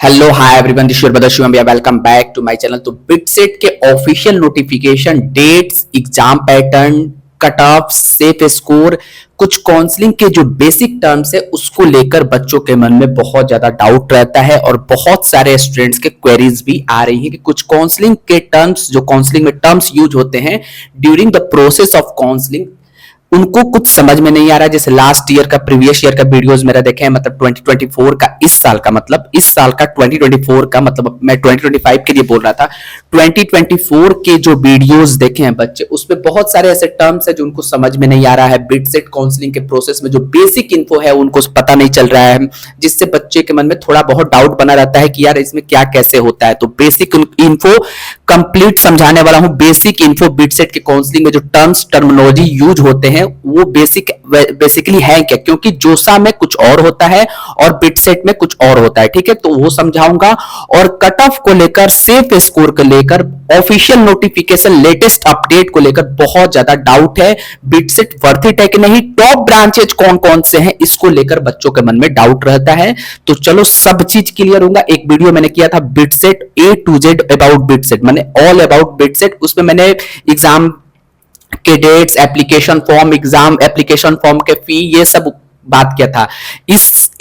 Hello hi everyone, this your brother Shivam. Welcome back to my channel. तो BITSAT के official notification, dates, exam pattern, cut off, safe score, कुछ counselling के जो basic terms है उसको लेकर बच्चों के मन में बहुत ज्यादा डाउट रहता है और बहुत सारे स्टूडेंट्स के क्वेरीज भी आ रही है कि कुछ काउंसलिंग के टर्म्स, जो काउंसलिंग में टर्म्स यूज होते हैं during the process of counselling, उनको कुछ समझ में नहीं आ रहा है। जैसे लास्ट ईयर का, प्रीवियस ईयर का वीडियोस मेरा देखे हैं, मतलब 2024 का, इस साल का, मतलब इस साल का 2024 का, मतलब मैं 2025 के लिए बोल रहा था। 2024 के जो वीडियोस देखे हैं बच्चे, उसमें बहुत सारे ऐसे टर्म्स है जो उनको समझ में नहीं आ रहा है। बिटसेट काउंसलिंग के प्रोसेस में जो बेसिक इन्फो है उनको पता नहीं चल रहा है, जिससे बच्चे के मन में थोड़ा बहुत डाउट बना रहता है कि यार इसमें क्या कैसे होता है। तो बेसिक इन्फो कंप्लीट समझाने वाला हूं। बेसिक इन्फो बिटसेट के काउंसलिंग में जो टर्म्स, टर्मिनोलॉजी यूज होते हैं वो बेसिकली है क्या, क्योंकि जोसा में कुछ और होता है और बिटसेट में कुछ और होता है। ठीक है, तो वो समझाऊंगा। और कट ऑफ को लेकर, सेफ स्कोर को लेकर, ऑफिशियल नोटिफिकेशन, लेटेस्ट अपडेट को लेकर बहुत ज्यादा डाउट है। बिटसेट वर्थ इट है कि नहीं, टॉप ब्रांचेज कौन कौन से हैं, इसको लेकर बच्चों के मन में डाउट रहता है। तो चलो सब चीज क्लियर होगा। एक वीडियो मैंने किया था BITSAT A to Z about BITSAT, मैंने ऑल अबाउट बिटसेट, उसमें मैंने एग्जाम के dates, application form, exam application form के फी, ये सब बात किया था।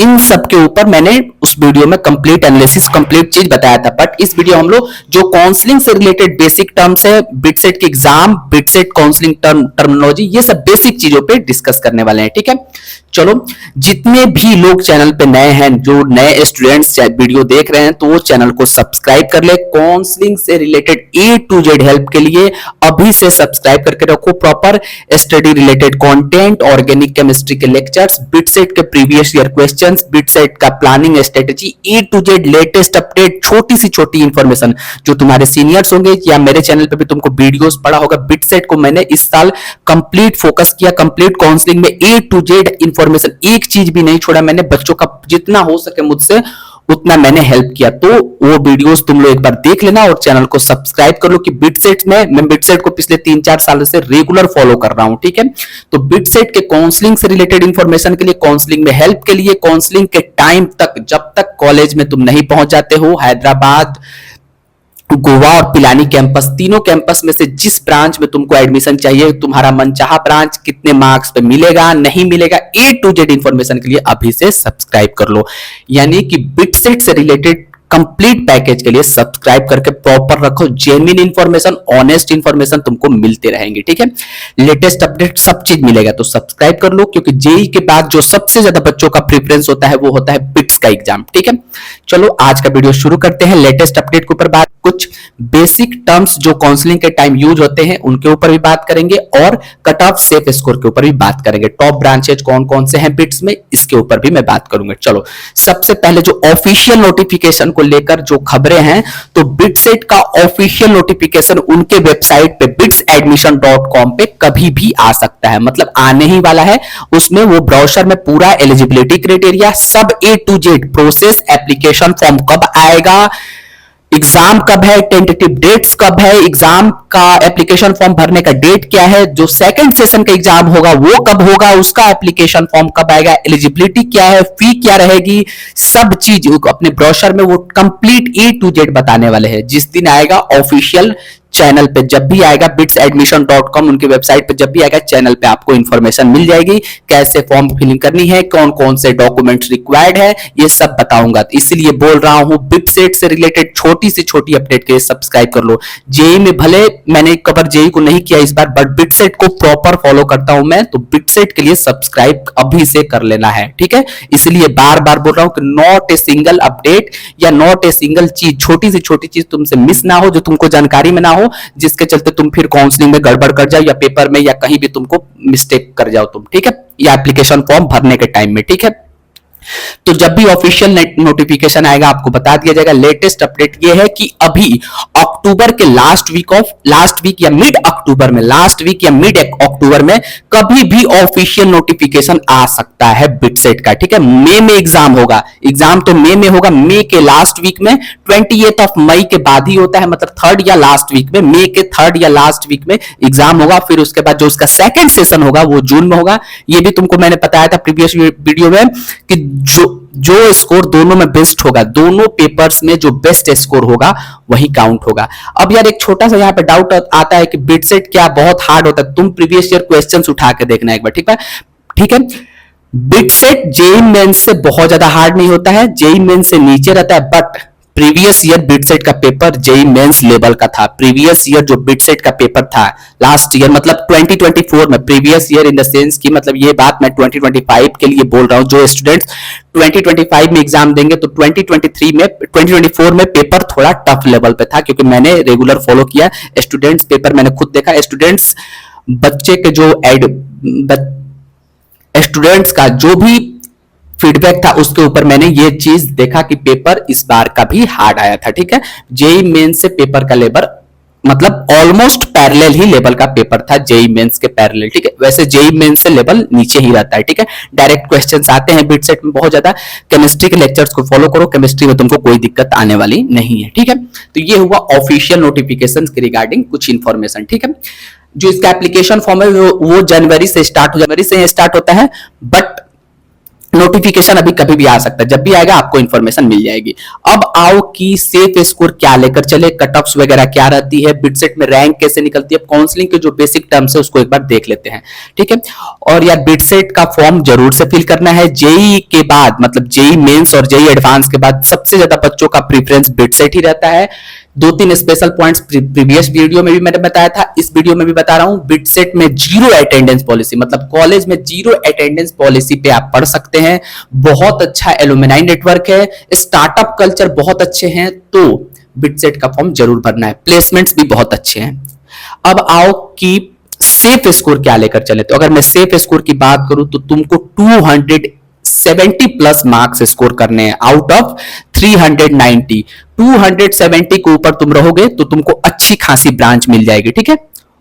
इन सब के ऊपर मैंने उस वीडियो में कंप्लीट एनालिसिस, कंप्लीट चीज बताया था। बट इस वीडियो हम लोग जो काउंसलिंग से रिलेटेड बेसिक टर्म्स है, बिटसेट के एग्जाम, बिटसेट काउंसलिंग टर्मिनोलॉजी, ये सब बेसिक चीजों पे डिस्कस करने वाले हैं। ठीक है, चलो। जितने भी लोग चैनल पे नए हैं, जो नए स्टूडेंट्स वीडियो देख रहे हैं, तो वो चैनल को सब्सक्राइब कर ले। काउंसलिंग से related A to Z help के लिए अभी से सब्सक्राइब करके रखो। Proper study related content, organic chemistry के लेक्चर्स, बिटसेट के प्रीवियस ईयर क्वेश्चंस, बिटसेट का planning strategy, A to Z latest update, छोटी सी छोटी इंफॉर्मेशन जो तुम्हारे सीनियर्स होंगे या मेरे चैनल पे भी तुमको वीडियोस पड़ा होगा। बिटसेट को मैंने इस साल कंप्लीट फोकस किया, कंप्लीट काउंसलिंग में A to Z इंफॉर्मेशन, एक चीज भी नहीं छोड़ा मैंने। बच्चों का जितना हो सके मुझसे उतना मैंने हेल्प किया। तो वो वीडियोस तुम लोग एक बार देख लेना और चैनल को सब्सक्राइब कर लो कि बिटसेट में, मैं बिटसेट को पिछले 3-4 साल से रेगुलर फॉलो कर रहा हूं। ठीक है, तो बिटसेट के काउंसलिंग से रिलेटेड इंफॉर्मेशन के लिए, काउंसलिंग में हेल्प के लिए, काउंसलिंग के टाइम तक, जब तक कॉलेज में तुम नहीं पहुंच जाते हो, हैदराबाद, गोवा और पिलानी कैंपस, तीनों कैंपस में से जिस ब्रांच में तुमको एडमिशन चाहिए, तुम्हारा मनचाहा ब्रांच कितने मार्क्स पे मिलेगा, नहीं मिलेगा, A to Z इंफॉर्मेशन के लिए अभी से सब्सक्राइब कर लो। यानी कि बिटसेट से रिलेटेड कंप्लीट पैकेज के लिए सब्सक्राइब करके प्रॉपर रखो। जेन्युइन इंफॉर्मेशन, ऑनेस्ट इंफॉर्मेशन तुमको मिलते रहेंगे। ठीक है, लेटेस्ट अपडेट सब चीज मिलेगा, तो सब्सक्राइब कर लो। क्योंकि जेई के बाद जो सबसे ज्यादा बच्चों का प्रेफरेंस होता है वो होता है बिट्स का एग्जाम। ठीक है, चलो आज का वीडियो शुरू करते हैं। लेटेस्ट अपडेट के ऊपर बात, कुछ बेसिक टर्म्स जो काउंसलिंग के टाइम यूज होते हैं उनके ऊपर भी बात करेंगे और कट ऑफ, सेफ स्कोर के ऊपर भी बात करेंगे। टॉप ब्रांचेज कौन कौन से हैं बिट्स में, इसके ऊपर भी मैं बात करूंगा। चलो, सबसे पहले जो ऑफिशियल नोटिफिकेशन को लेकर जो खबरें हैं, तो बिटसेट का ऑफिशियल नोटिफिकेशन उनके वेबसाइट पे bitsadmission.com पे कभी भी आ सकता है, मतलब आने ही वाला है। उसमें वो ब्राउजर में पूरा एलिजिबिलिटी क्राइटेरिया, सब A to Z process, application form कब आएगा, एग्जाम कब है, टेंटेटिव डेट्स कब है, एग्जाम का एप्लीकेशन फॉर्म भरने का डेट क्या है, जो सेकंड सेशन का एग्जाम होगा वो कब होगा, उसका एप्लीकेशन फॉर्म कब आएगा, एलिजिबिलिटी क्या है, फी क्या रहेगी, सब चीज अपने ब्रोशर में वो कंप्लीट A to Z बताने वाले हैं। जिस दिन आएगा ऑफिशियल चैनल पे, जब भी आएगा bitsadmission.com उनके वेबसाइट पे, जब भी आएगा चैनल पे आपको इंफॉर्मेशन मिल जाएगी। कैसे फॉर्म फिलिंग करनी है, कौन कौन से डॉक्यूमेंट्स रिक्वायर्ड है, ये सब बताऊंगा। इसलिए बोल रहा हूं, बिटसेट से रिलेटेड छोटी से छोटी अपडेट के लिए सब्सक्राइब कर लो। जेई में भले मैंने कवर जेई को नहीं किया इस बार, बट बिटसेट को प्रॉपर फॉलो करता हूं मैं, तो बिटसेट के लिए सब्सक्राइब अभी से कर लेना है। ठीक है, इसलिए बार बार बोल रहा हूं कि नॉट ए सिंगल अपडेट या नॉट ए सिंगल चीज, छोटी से छोटी चीज तुमसे मिस ना हो, जो तुमको जानकारी में ना हो, जिसके चलते तुम फिर काउंसलिंग में गड़बड़ कर जाओ या पेपर में या कहीं भी तुमको मिस्टेक कर जाओ तुम। ठीक है, या एप्लीकेशन फॉर्म भरने के टाइम में। ठीक है, तो जब भी ऑफिशियल नोटिफिकेशन आएगा आपको बता दिया जाएगा। लेटेस्ट अपडेट ये है कि अभी अक्टूबर के लास्ट वीक या मिड अक्टूबर में, लास्ट वीक या मिड अक्टूबर में कभी भी ऑफिशियल नोटिफिकेशन आ सकता है बिटसेट का। ठीक है, मई में एग्जाम होगा, एग्जाम तो मई में होगा, मई के लास्ट वीक में, 28 ऑफ मई के बाद ही होता है, मतलब थर्ड या लास्ट वीक में, मई के थर्ड या लास्ट वीक में एग्जाम होगा। फिर उसके बाद जो उसका सेकंड सेशन होगा वो जून में होगा। ये भी तुमको मैंने बताया था प्रीवियस वीडियो में कि जो जो स्कोर दोनों में बेस्ट होगा, दोनों पेपर्स में जो बेस्ट स्कोर होगा वही काउंट होगा। अब यार एक छोटा सा यहाँ पे डाउट आता है कि बिटसेट क्या बहुत हार्ड होता है? तुम प्रीवियस ईयर क्वेश्चंस उठा के देखना एक बार, ठीक है? ठीक है, बिटसेट जेईई मेंस से बहुत ज्यादा हार्ड नहीं होता है, जेईई मेंस से नीचे रहता है, बट प्रीवियस ईयर बिटसेट का पेपर जेईई मेंस लेवल का था। प्रीवियस ईयर जो बिटसेट का पेपर था लास्ट ईयर, मतलब 2024 में, previous year in the sense की मतलब ये बात मैं 2025 के लिए बोल रहा हूं। जो स्टूडेंट्स 2025 में एग्जाम देंगे तो 2024 में पेपर थोड़ा टफ लेवल पे था, क्योंकि मैंने रेगुलर फॉलो किया स्टूडेंट्स, पेपर मैंने खुद देखा, स्टूडेंट्स बच्चे के जो स्टूडेंट्स का जो भी फीडबैक था उसके ऊपर मैंने ये चीज देखा कि पेपर इस बार का भी हार्ड आया था। ठीक है, जेईई मेंस से पेपर का लेवल मतलब ऑलमोस्ट पैरेलल ही लेवल का पेपर था जेईई मेंस के पैरेलल। ठीक है, वैसे जेईई मेंस से लेवल नीचे ही रहता है। ठीक है, डायरेक्ट क्वेश्चंस आते हैं बिटसेट में बहुत ज्यादा। केमिस्ट्री के लेक्चर्स को फॉलो करो, केमिस्ट्री में तुमको कोई दिक्कत आने वाली नहीं है। ठीक है, तो ये हुआ ऑफिशियल नोटिफिकेशन के रिगार्डिंग कुछ इंफॉर्मेशन। ठीक है, जो इसका एप्लीकेशन फॉर्म है वो जनवरी से स्टार्ट होता है, बट नोटिफिकेशन अभी कभी भी आ सकता है, जब भी आएगा आपको इंफॉर्मेशन मिल जाएगी। अब आओ कि सेफ स्कोर क्या लेकर चले, कट ऑफ्स वगैरह क्या रहती है, बिटसेट में रैंक कैसे निकलती है, काउंसलिंग के जो बेसिक टर्म्स है उसको एक बार देख लेते हैं। ठीक है, और यार बिटसेट का फॉर्म जरूर से फिल करना है। जेईई के बाद मतलब जेईई मेंस और जेईई एडवांस के बाद सबसे ज्यादा बच्चों का प्रीफरेंस बिटसेट ही रहता है। 2-3 स्पेशल पॉइंट्स प्रीवियस वीडियो में भी मैंने बताया था, इस वीडियो में भी बता रहा हूं। बिटसेट में जीरो अटेंडेंस पॉलिसी, मतलब कॉलेज में जीरो अटेंडेंस पॉलिसी पे आप पढ़ सकते हैं। बहुत अच्छा एलुमनाई नेटवर्क है, स्टार्टअप कल्चर बहुत अच्छे हैं, तो बिटसेट का फॉर्म जरूर भरना है। प्लेसमेंट्स भी बहुत अच्छे हैं। अब आओ कि सेफ स्कोर क्या लेकर चले, तो अगर मैं सेफ स्कोर की बात करूं तो तुमको 270 प्लस मार्क्स स्कोर करने हैं आउट ऑफ 390। 270 के ऊपर तुम रहोगे तो तुमको अच्छी खासी ब्रांच मिल जाएगी। ठीक है,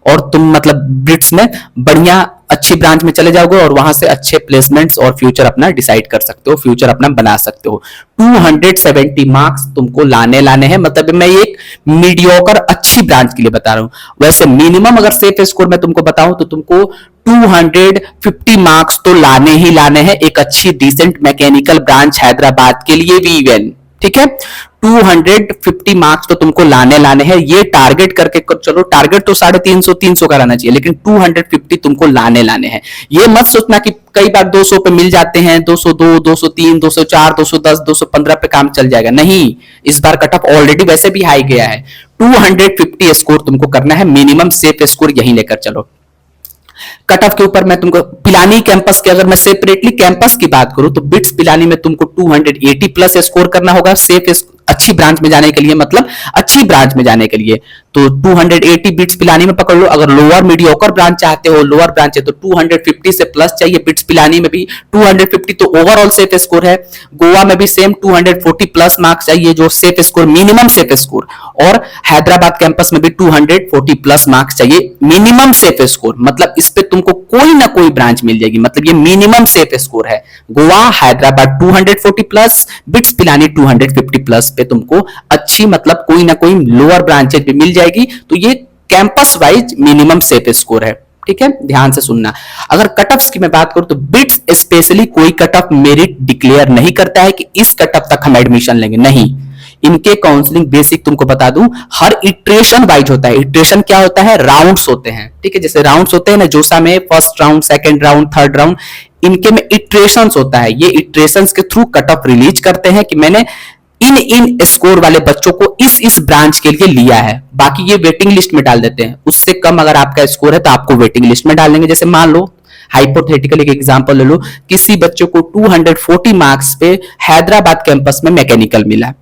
और तुम मतलब ब्रिट्स में बढ़िया अच्छी ब्रांच में चले जाओगे और वहां से अच्छे प्लेसमेंट्स और फ्यूचर अपना डिसाइड कर सकते हो, फ्यूचर अपना बना सकते हो। 270 मार्क्स तुमको लाने हैं, मतलब मैं एक मीडियोकर अच्छी ब्रांच के लिए बता रहा हूं। वैसे मिनिमम अगर सेफ स्कोर मैं तुमको बताऊं तो तुमको 250 मार्क्स तो लाने ही लाने हैं एक अच्छी डिसेंट मैकेनिकल ब्रांच हैदराबाद के लिए भी इवन। ठीक है, 250 मार्क्स तो तुमको लाने हैं, ये टारगेट करके चलो। टारगेट तो 350 का रहना चाहिए, लेकिन 250 तुमको लाने हैं। ये मत सोचना कि कई बार 200 पे मिल जाते हैं, 202, 203, 204, 210, 215 पे काम चल जाएगा, नहीं। इस बार कट ऑफ ऑलरेडी वैसे भी हाई गया है। 250 स्कोर तुमको करना है, मिनिमम सेफ स्कोर यही लेकर चलो। कट ऑफ के ऊपर मैं तुमको पिलानी कैंपस के, अगर मैं सेपरेटली कैंपस की बात करूं तो बिट्स पिलानी में तुमको 280 प्लस स्कोर करना होगा सेफ अच्छी ब्रांच में जाने के लिए, मतलब अच्छी ब्रांच में जाने के लिए। तो 280 बिट्स पिलानी में पकड़ लो। अगर लोअर मीडियोकर ब्रांच चाहते हो, लोअर ब्रांच है, तो 250 से प्लस चाहिए। बिट्स पिलानी में भी 250 तो ओवरऑल सेफ स्कोर है। गोवा में भी सेम 240 प्लस मार्क्स चाहिए, जो safe score minimum safe score. और हैदराबाद कैंपस में भी 240 प्लस मार्क्स चाहिए मिनिमम सेफ स्कोर। मतलब इस पे तुमको कोई ना कोई ब्रांच मिल जाएगी, मतलब ये मिनिमम सेफ स्कोर है। Goa Hyderabad 240 plus, bits Pilani 250 plus पे तुमको अच्छी मतलब कोई ना कोई लोअर ब्रांचेज भी मिल जाएगी। तो ये campus wise minimum safe score है। ठीक है, ध्यान से सुनना। अगर कट ऑफ्स की मैं बात करूं तो बिट्स स्पेशली कोई कट ऑफ मेरिट डिक्लेयर नहीं करता है कि इस कट ऑफ तक हम एडमिशन लेंगे, नहीं। इनके काउंसलिंग बेसिक तुमको बता दूं, हर इटरेशन वाइज होता है। इटरेशन क्या होता है? राउंड्स होते हैं। ठीक है, जैसे राउंड्स होते हैं ना जोसा में, first round, second round, third round, इनके में इटरेशंस होता है। ये इटरेशंस के थ्रू कट ऑफ रिलीज करते हैं कि मैंने इन स्कोर वाले बच्चों को इस ब्रांच के लिए लिया है। बाकी ये वेटिंग लिस्ट में डाल देते हैं। उससे कम अगर आपका स्कोर है तो आपको वेटिंग लिस्ट में डाल देंगे। जैसे मान लो हाइपोथेटिकल एक एग्जांपल ले लो, किसी बच्चे को 240 मार्क्स पे हैदराबाद कैंपस में मैकेनिकल मिला,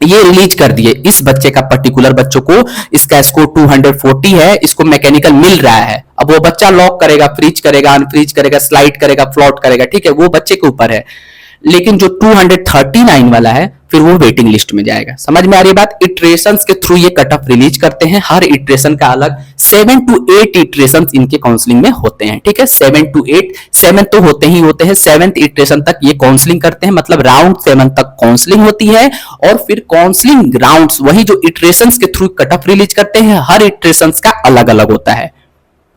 ये रिलीज कर दिए। इस बच्चे का पर्टिकुलर बच्चों को इसका स्कोर 240 है, इसको मैकेनिकल मिल रहा है। अब वो बच्चा लॉक करेगा, फ्रीज करेगा, अनफ्रीज करेगा, स्लाइड करेगा, फ्लॉट करेगा, ठीक है, वो बच्चे के ऊपर है। लेकिन जो 239 वाला है फिर वो वेटिंग लिस्ट में जाएगा। समझ में आ रही बात? इटरेशंस के थ्रू ये कट ऑफ रिलीज करते हैं। हर इटरेशन का अलग 7 to 8 इटरेशंस इनके काउंसलिंग में होते हैं। ठीक है, 7 to 8, 7 तो होते ही होते हैं, 7th इटरेशन तक ये काउंसलिंग करते हैं। मतलब राउंड 7 तक काउंसलिंग होती है और फिर काउंसलिंग राउंड्स वही जो इटरेशंस के थ्रू कट ऑफ रिलीज करते हैं, हर इटरेशंस का अलग अलग होता है।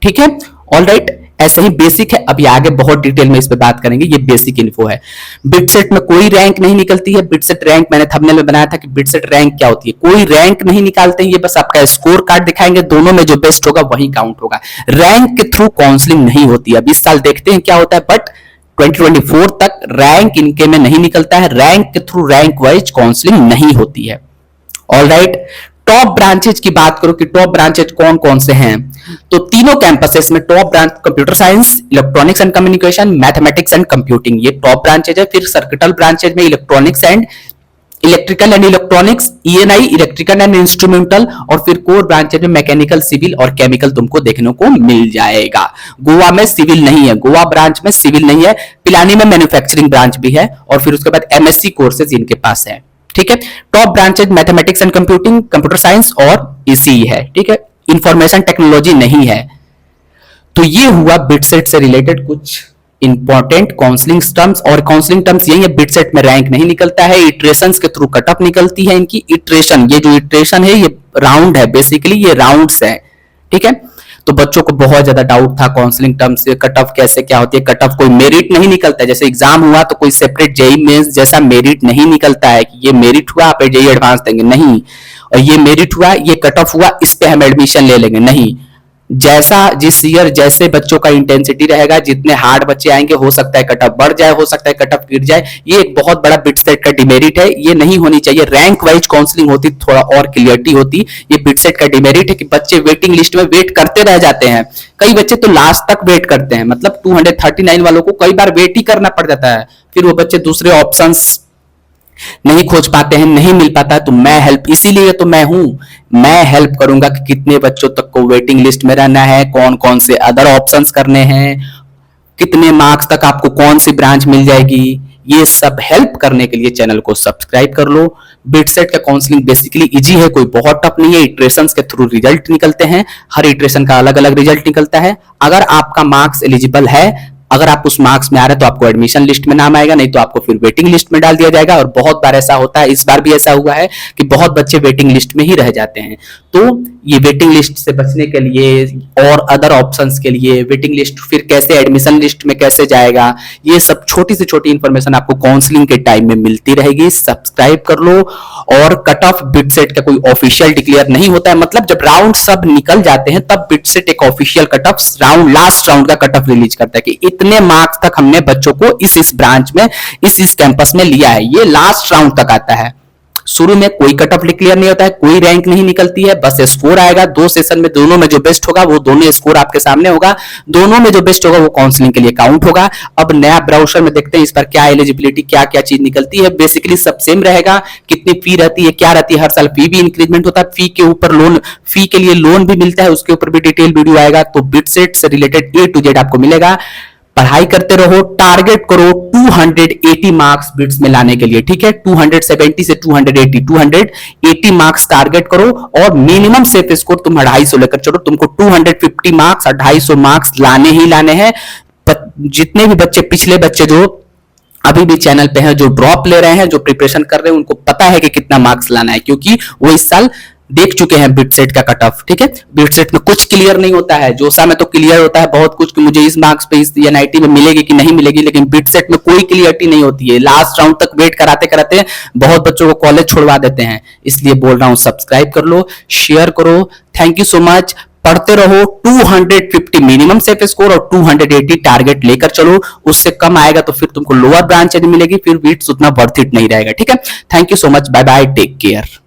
ठीक है, ऑलराइट। ऐसे ही बेसिक है, अभी आगे बहुत डिटेल में इस पे बात करेंगे, ये बेसिक इन्फो है। बिटसेट में कोई रैंक नहीं निकलती है। बिटसेट रैंक मैंने थंबनेल में बनाया था कि बिटसेट रैंक क्या होती है। कोई रैंक नहीं निकालते हैं, ये बस आपका स्कोर कार्ड दिखाएंगे, दोनों में जो बेस्ट होगा वही काउंट होगा। रैंक के थ्रू काउंसलिंग नहीं होती है। अब इस साल देखते हैं क्या होता है, बट 2024 तक रैंक इनके में नहीं निकलता है। रैंक के थ्रू रैंक वाइज काउंसलिंग नहीं होती है। ऑलराइट, टॉप ब्रांचेज की बात करो कि टॉप ब्रांचेज कौन कौन से हैं, तो तीनों कैंपसेस में top branch computer science, electronics and communication, mathematics and computing, ये टॉप ब्रांचेज है। फिर सर्किटल ब्रांचेज में electronics and electrical and electronics, ENI electrical and instrumental, और फिर कोर ब्रांचेज में मैकेनिकल, सिविल और केमिकल तुमको देखने को मिल जाएगा। गोवा में सिविल नहीं है, गोवा ब्रांच में सिविल नहीं है। पिलानी में मैन्युफैक्चरिंग ब्रांच भी है, और फिर उसके बाद एमएससी कोर्सेज इनके पास है। ठीक है, top branches mathematics and computing, computer science और इसी है। ठीक है, इंफॉर्मेशन टेक्नोलॉजी नहीं है। तो ये हुआ बिटसेट से रिलेटेड कुछ इंपॉर्टेंट काउंसलिंग टर्म्स, और काउंसलिंग टर्म्स यही है। बिटसेट में रैंक नहीं निकलता है, इटरेशंस के थ्रू कट ऑफ निकलती है इनकी। इटरेशन, ये जो इटरेशन है ये राउंड है, बेसिकली ये राउंड्स है। ठीक है, तो बच्चों को बहुत ज्यादा डाउट था काउंसलिंग टर्म्स से, कट ऑफ कैसे क्या होती है। कट ऑफ कोई मेरिट नहीं निकलता है, जैसे एग्जाम हुआ तो कोई सेपरेट जेई मेंस जैसा मेरिट नहीं निकलता है कि ये मेरिट हुआ आप जेई एडवांस देंगे, नहीं। और ये मेरिट हुआ, ये कट ऑफ हुआ, इस पे हम एडमिशन ले लेंगे, नहीं। जैसा जिस ईयर जैसे बच्चों का इंटेंसिटी रहेगा, जितने हार्ड बच्चे आएंगे, हो सकता है कट ऑफ बढ़ जाए, हो सकता है कट ऑफ गिर जाए। ये एक बहुत बड़ा बिटसेट का डिमेरिट है, ये नहीं होनी चाहिए। रैंक वाइज काउंसलिंग होती थोड़ा और क्लियरिटी होती। ये बिटसेट का डिमेरिट है कि बच्चे वेटिंग लिस्ट में वेट करते रह जाते हैं। कई बच्चे तो लास्ट तक वेट करते हैं, मतलब 239 वालों को कई बार वेट ही करना पड़ जाता है। फिर वो बच्चे दूसरे ऑप्शंस नहीं खोज पाते हैं, नहीं मिल पाता है। तो मैं हेल्प, इसीलिए तो मैं हूं, मैं हेल्प करूंगा कि कितने बच्चों तक को वेटिंग लिस्ट में रहना है, कौन कौन से अदर ऑप्शंस करने हैं, कितने मार्क्स तक आपको कौन सी ब्रांच मिल जाएगी। ये सब हेल्प करने के लिए चैनल को सब्सक्राइब कर लो। बिटसेट का काउंसलिंग बेसिकली इजी है, कोई बहुत टफ नहीं है। इटरेशंस के थ्रू रिजल्ट निकलते हैं, हर इटरेशन का अलग अलग रिजल्ट निकलता है। अगर आपका मार्क्स एलिजिबल है, अगर आप उस मार्क्स में आ रहे हैं तो आपको एडमिशन लिस्ट में नाम आएगा, नहीं तो आपको फिर वेटिंग लिस्ट में डाल दिया जाएगा। और बहुत बार ऐसा होता है, इस बार भी ऐसा हुआ है कि बहुत बच्चे वेटिंग लिस्ट में ही रह जाते हैं। तो ये वेटिंग लिस्ट से बचने के लिए और अदर ऑप्शंस के लिए, वेटिंग लिस्ट फिर कैसे एडमिशन लिस्ट में कैसे जाएगा, ये सब छोटी से छोटी इंफॉर्मेशन आपको काउंसलिंग के टाइम में मिलती रहेगी। सब्सक्राइब कर लो। और कट ऑफ बिटसेट का कोई ऑफिशियल डिक्लेयर नहीं होता है, मतलब जब राउंड सब निकल जाते हैं तब बिटसेट एक official cut off round, last round का कट ऑफ रिलीज करता है कि इतने मार्क्स तक हमने बच्चों को इस ब्रांच में, इस कैंपस में लिया है। ये लास्ट राउंड तक आता है। शुरू में कोई कट ऑफ डिक्लेयर नहीं होता है, कोई रैंक नहीं निकलती है, बस स्कोर आएगा। 2 सेशन में दोनों में जो बेस्ट होगा वो दोनों स्कोर आपके सामने होगा, दोनों में जो बेस्ट होगा वो काउंसलिंग के लिए काउंट होगा। अब नया ब्राउजर में देखते हैं इस पर क्या एलिजिबिलिटी, क्या क्या चीज निकलती है। बेसिकली सब सेम रहेगा, कितनी फी रहती है, क्या रहती है, हर साल फी भी इंक्रीजमेंट होता है, फी के ऊपर लोन, फी के लिए लोन भी मिलता है, उसके ऊपर भी डिटेल वीडियो आएगा। तो बिटसेट से रिलेटेड A to Z आपको मिलेगा। पढ़ाई करते रहो, टारगेट करो 280 मार्क्स बिट्स में लाने के लिए। ठीक है, 270 से 280 मार्क्स टारगेट करो, और मिनिमम सेफ स्कोर तुम 250 लेकर चलो। तुमको 250 मार्क्स, 250 मार्क्स लाने ही लाने हैं। जितने भी बच्चे, पिछले बच्चे जो अभी भी चैनल पे हैं, जो ड्रॉप ले रहे हैं, जो प्रिपरेशन कर रहे हैं, उनको पता है कि कितना मार्क्स लाना है, क्योंकि वो इस साल देख चुके हैं बिटसेट का कट ऑफ। ठीक है, बिटसेट में कुछ क्लियर नहीं होता है, जोसा में तो क्लियर होता है बहुत कुछ कि मुझे इस मार्क्स पे इस एनआईटी में मिलेगी कि नहीं मिलेगी, लेकिन बिटसेट में कोई क्लियरिटी नहीं होती है। लास्ट राउंड तक वेट कराते कराते बहुत बच्चों को कॉलेज छोड़वा देते हैं। इसलिए बोल रहा हूं सब्सक्राइब कर लो, शेयर करो। Thank you so much. पढ़ते रहो, 250 मिनिमम सेफ स्कोर और 280 टारगेट लेकर चलो। उससे कम आएगा तो फिर तुमको लोअर ब्रांच मिलेगी, फिर बिट्स उतना वर्थ इट नहीं रहेगा। ठीक है, thank you so much, bye bye, take care.